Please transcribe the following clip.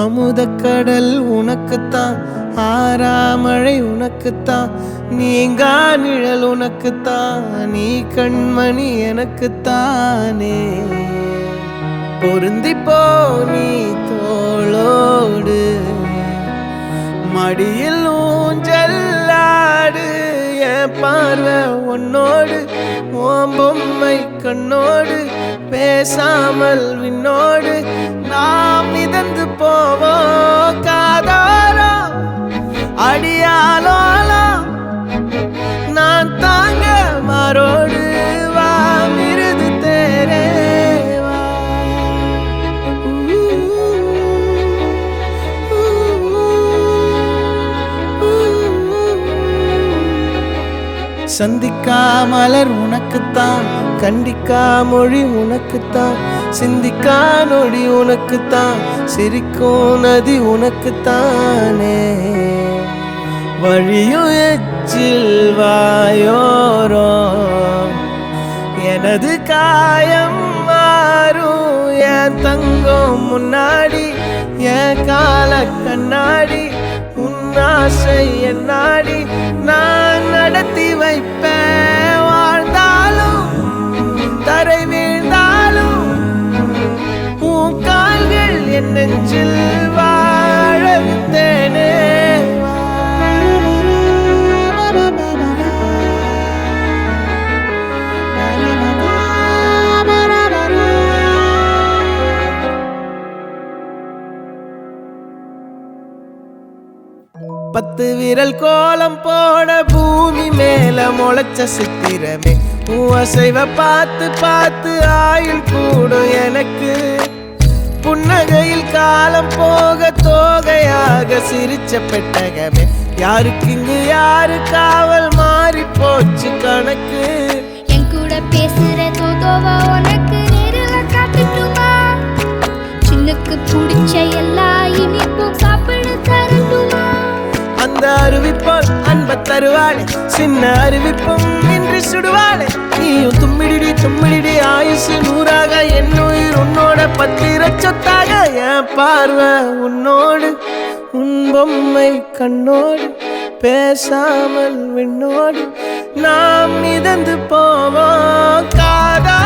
அமுதக்கடல் உனக்குத்தான், ஆறாமழை உனக்குத்தான், நீங்கா நிழல் உனக்குத்தான், நீ கண்மணி எனக்குத்தானே. பொருந்திப்போ நீ தோளோடு, மடியில் ஊஞ்சல்லாடு, என் பார்வை உன்னோடு, ஓம் பொம்மை கண்ணோடு, பேசாமல் விண்ணோடு நாம் மிதந்து போவோம் காதாரோ அடியாலோலோ, நான் தாங்க மாறோடு வா மிருது தேரே வா. சந்திக்கா மலர் உனக்குத்தான், கண்டிக்கா மொழி உனக்குத்தான், சிந்திக்கா நொடி உனக்குத்தான், சிரிக்கும் நதி உனக்குத்தானே. வழியும் எச்சில் வாயோரோ எனது காயம் மாறும், என் தங்கம் முன்னாடி என் கால கண்ணாடி, உன்னாசை என்னாடி நான் நடத்தி வைப்பேன். வாழ்ந்தாலும் தரை வீழ்ந்தாலும் உன் கால்கள் என் நெஞ்சில் வாழ விட்டேனே. பத்து விரல் கோலம் போட பூமி மேல முளைச்ச சித்திரமே, உன் அசைவ பார்த்து பார்த்து ஆயுள் கூடும் எனக்கு. புன்னகையில் காலம் போக தோகையாக சிரிச்ச பெட்டகமே, யாருக்கு இங்கு யாரு காவல் மாறி போச்சு கணக்கு. என் கூட பேசுற தோதோவா உனக்கு நேரில காட்டுட்டுமா, சின்னுக்கு பிடிச்ச எல்லா இனிப்பும் சாப்பிட தரட்டுமா. அந்த அறிவிப்பால் அன்ப தருவாளே, சின்ன அறிவிப்பும் இன்று சுடுவாளே. நீயும் தும்மிடி தும்மிடி ஆயுசு நூறாக, என் உயிர் உன்னோட பத்திர சொத்தாக. என் பார்வை உன்னோடு, உன் பொம்மை கண்ணோடு, பேசாமல் விண்ணோடு நாம் மிதந்து போவோம் காதா.